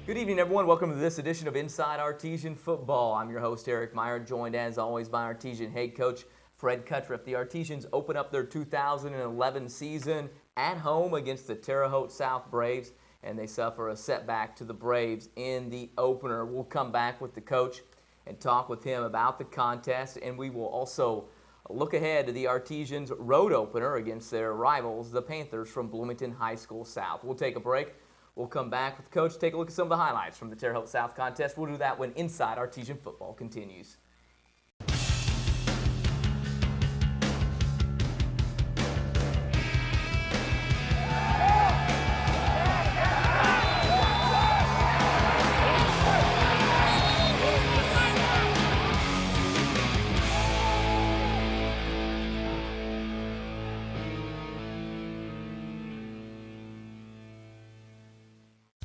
Good evening, everyone. Welcome to this edition of Inside Artesian Football. I'm your host, Eric Meyer, joined as always by Artesian head coach Fred Kutruff. The Artesians open up their 2011 season at home against the Terre Haute South Braves, and they suffer a setback to the Braves in the opener. We'll come back with the coach and talk with him about the contest, and we will also look ahead to the Artesians' road opener against their rivals, the Panthers from Bloomington High School South. We'll take a break. We'll come back with the coach, take a look at some of the highlights from the Terre Haute South contest. We'll do that when Inside Artesian Football continues.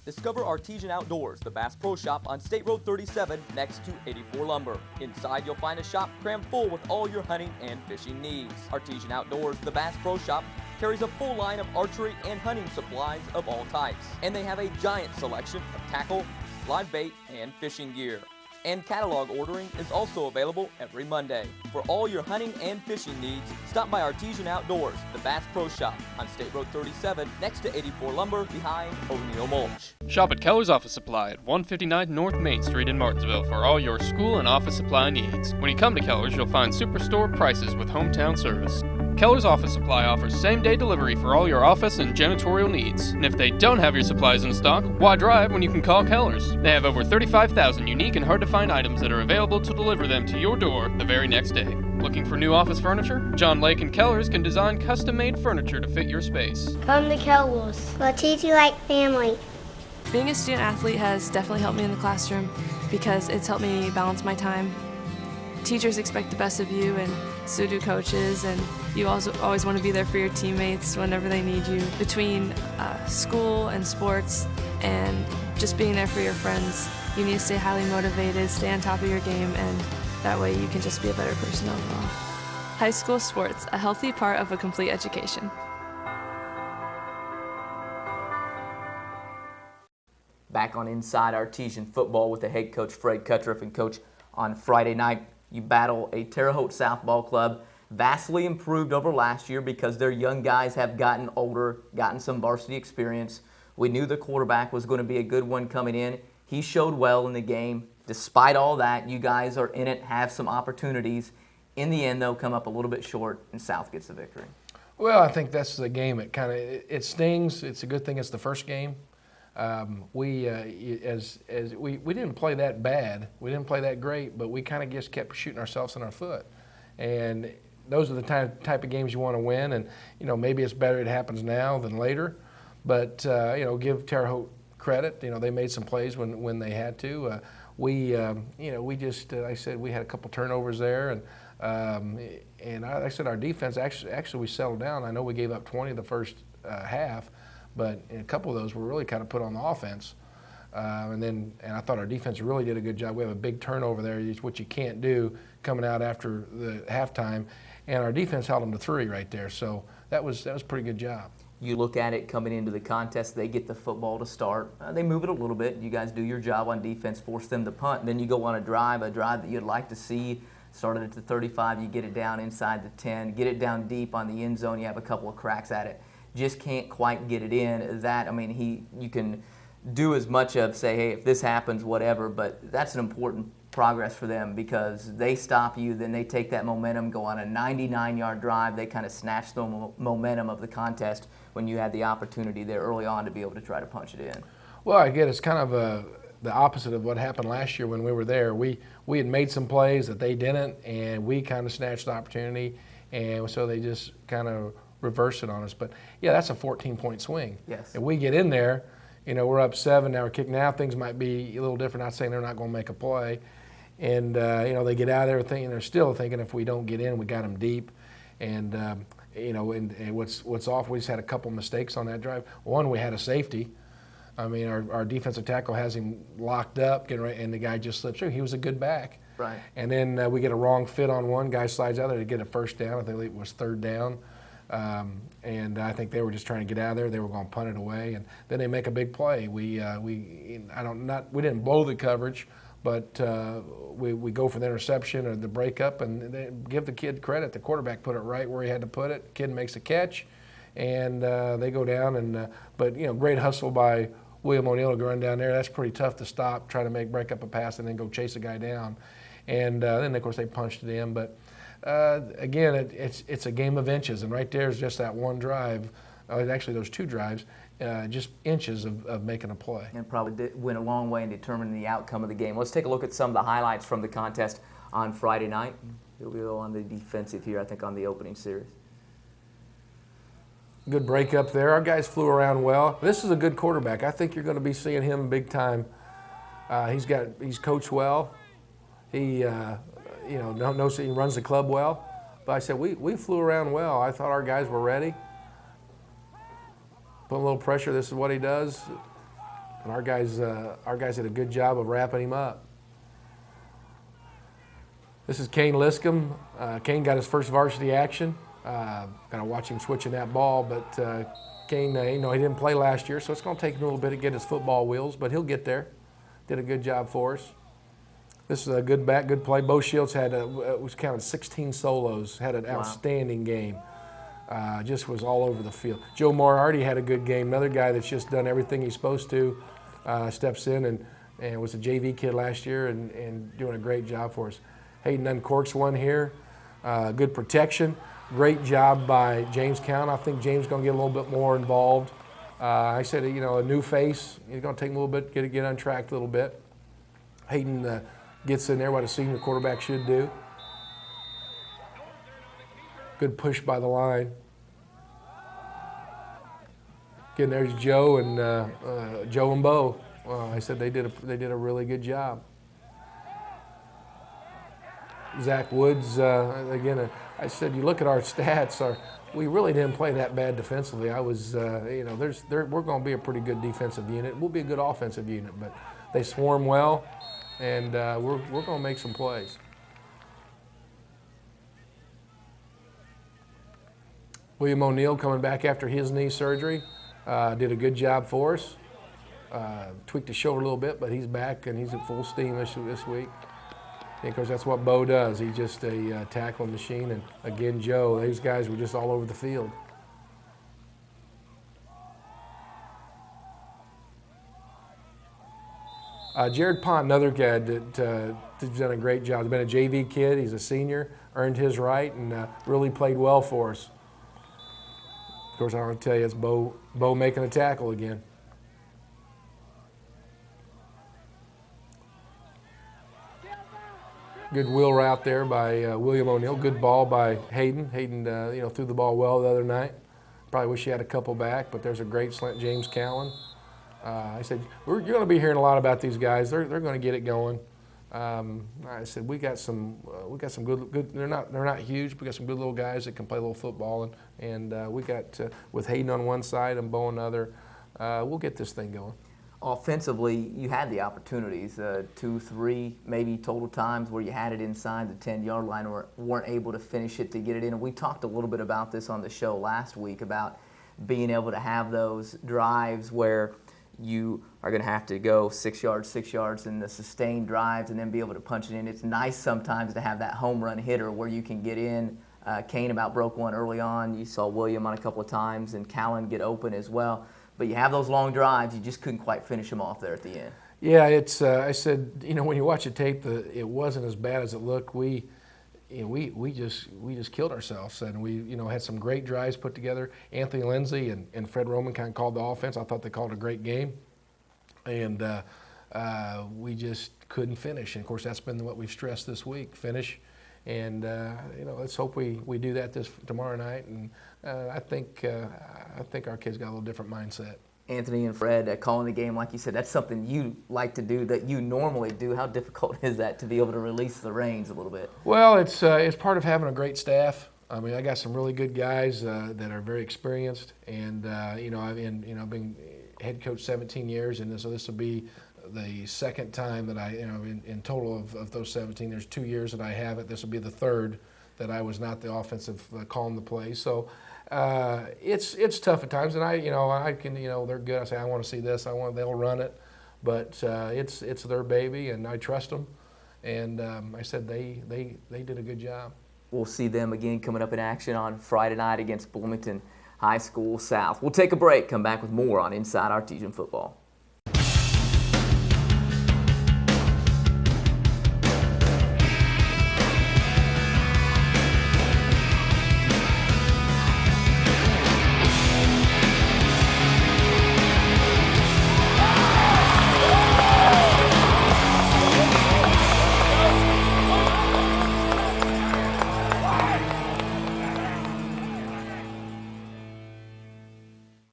Discover Artesian Outdoors, the Bass Pro Shop on State Road 37 next to 84 Lumber. Inside you'll find a shop crammed full with all your hunting and fishing needs. Artesian Outdoors, the Bass Pro Shop, carries a full line of archery and hunting supplies of all types. And they have a giant selection of tackle, live bait, and fishing gear. And catalog ordering is also available every Monday. For all your hunting and fishing needs, stop by Artesian Outdoors, the Bass Pro Shop on State Road 37 next to 84 Lumber behind O'Neill Mulch. Shop at Keller's Office Supply at 159 North Main Street in Martinsville for all your school and office supply needs. When you come to Keller's, you'll find superstore prices with hometown service. Keller's Office Supply offers same-day delivery for all your office and janitorial needs. And if they don't have your supplies in stock, why drive when you can call Keller's? They have over 35,000 unique and hard-to-find items that are available to deliver them to your door the very next day. Looking for new office furniture? John Lake and Keller's can design custom-made furniture to fit your space. Come to Keller's. We'll treat you like family. Being a student athlete has definitely helped me in the classroom because it's helped me balance my time. Teachers expect the best of you, and so do coaches, and you also always want to be there for your teammates whenever they need you. Between school and sports and just being there for your friends, you need to stay highly motivated, stay on top of your game, and that way you can just be a better person overall. High school sports, a healthy part of a complete education. Back on Inside Artesian Football with the head coach Fred Kutruff. And coach, on Friday night you battle a Terre Haute South ball club, vastly improved over last year because their young guys have gotten older, gotten some varsity experience. We knew the quarterback was going to be a good one coming in. He showed well in the game. Despite all that, you guys are in it, have some opportunities. In the end, though, come up a little bit short, and South gets the victory. Well, I think that's the game. It stings. It's a good thing it's the first game. We didn't play that bad. We didn't play that great, but we kind of just kept shooting ourselves in our foot. And those are the type of games you want to win. And maybe it's better it happens now than later. But give Terre Haute credit. They made some plays when they had to. We just like I said, we had a couple turnovers there, and I said our defense actually we settled down. I know we gave up 20 the first half. But a couple of those were really kind of put on the offense. And I thought our defense really did a good job. We have a big turnover there, which you can't do coming out after the halftime. And our defense held them to 3 right there. So that was a pretty good job. You look at it coming into the contest, they get the football to start. They move it a little bit. You guys do your job on defense, force them to punt. And then you go on a drive that you'd like to see. Started at the 35, you get it down inside the 10, get it down deep on the end zone. You have a couple of cracks at it. Just can't quite get it in. You can do as much of say, hey, if this happens, whatever, but that's an important progress for them because they stop you, then they take that momentum, go on a 99-yard drive. They kind of snatch the momentum of the contest when you had the opportunity there early on to be able to try to punch it in. Well, I get it's kind of the opposite of what happened last year when we were there. We had made some plays that they didn't, and we kind of snatched the opportunity, and so they just kind of reverse it on us. But yeah, that's a 14-point swing. Yes. If we get in there, we're up 7, now we're kicking out, things might be a little different. Not saying they're not going to make a play. And they get out there thinking, they're still thinking if we don't get in, we got them deep. And and what's off, we just had a couple mistakes on that drive. One, we had a safety. Our defensive tackle has him locked up, and the guy just slips through. He was a good back. Right. And then we get a wrong fit on one, guy slides out there to get a first down. I think it was 3rd down. And I think they were just trying to get out of there. They were going to punt it away, and then they make a big play. We didn't blow the coverage, but we go for the interception or the breakup, and they give the kid credit. The quarterback put it right where he had to put it. The kid makes a catch, and they go down. But great hustle by William O'Neill to run down there. That's pretty tough to stop, try to break up a pass, and then go chase a guy down. And then of course they punched it in, but. Again, it's a game of inches, and right there is just that one drive, actually those two drives, just inches of making a play. And probably went a long way in determining the outcome of the game. Let's take a look at some of the highlights from the contest on Friday night. We'll go on the defensive here, I think, on the opening series. Good break up there. Our guys flew around well. This is a good quarterback. I think you're going to be seeing him big time. He's coached well. He he runs the club well. But I said, we flew around well. I thought our guys were ready. Put a little pressure, this is what he does. And our guys did a good job of wrapping him up. This is Kane Liscombe. Kane got his first varsity action. Got to watch him switching that ball, but Kane, he didn't play last year, so it's going to take him a little bit to get his football wheels, but he'll get there. Did a good job for us. This is a good back, good play. Bo Shields was counted 16 solos, had an outstanding game. Just was all over the field. Joe Moriarty had a good game. Another guy that's just done everything he's supposed to. Steps in and was a JV kid last year and doing a great job for us. Hayden uncorks one here. Good protection. Great job by James Count. I think James is going to get a little bit more involved. I said, a new face. He's going to take him a little bit, get untracked a little bit. Hayden gets in there, what a senior quarterback should do. Good push by the line. Again, there's Joe and Bo. I said they did a really good job. Zach Woods, again, I said, you look at our stats, we really didn't play that bad defensively. We're going to be a pretty good defensive unit. We'll be a good offensive unit, but they swarm well. And we're going to make some plays. William O'Neill coming back after his knee surgery. Did a good job for us. Tweaked his shoulder a little bit, but he's back and he's at full steam this week. And of course, that's what Bo does. He's just a tackling machine. And again, Joe, these guys were just all over the field. Jared Pond, another guy that's done a great job. He's been a JV kid. He's a senior, earned his right, and really played well for us. Of course, I want to tell you, it's Bo making a tackle again. Good wheel route there by William O'Neill. Good ball by Hayden. Hayden, threw the ball well the other night. Probably wish he had a couple back, but there's a great slant, James Cowan. I said, you're going to be hearing a lot about these guys. They're going to get it going. I said, we got some good. They're not huge. We got some good little guys that can play a little football, and we got with Hayden on one side and Bo on the other. We'll get this thing going. Offensively, you had the opportunities, 2, 3, maybe total times where you had it inside the 10-yard line or weren't able to finish it to get it in. And we talked a little bit about this on the show last week about being able to have those drives where you are going to have to go 6 yards in the sustained drives and then be able to punch it in. It's nice sometimes to have that home run hitter where you can get in. Kane about broke one early on. You saw William on a couple of times and Callan get open as well. But you have those long drives, you just couldn't quite finish them off there at the end. Yeah, it's. I said, when you watch the tape, it wasn't as bad as it looked. We just killed ourselves, and we had some great drives put together. Anthony Lindsay and Fred Roman kind of called the offense. I thought they called a great game, and we just couldn't finish. And of course, that's been what we've stressed this week: finish. And let's hope we do that tomorrow night. And I think our kids got a little different mindset. Anthony and Fred calling the game, like you said, that's something you like to do that you normally do. How difficult is that to be able to release the reins a little bit? Well, it's part of having a great staff. I mean, I got some really good guys that are very experienced, and I've been head coach 17 years, and so this will be the second time that in total of those 17, there's 2 years that I have it. This will be the third that I was not the offensive calling the play. So It's tough at times, and I can they're good. I say I want to see this. They'll run it, but it's their baby, and I trust them. And I said they did a good job. We'll see them again coming up in action on Friday night against Bloomington High School South. We'll take a break. Come back with more on Inside Artesian Football.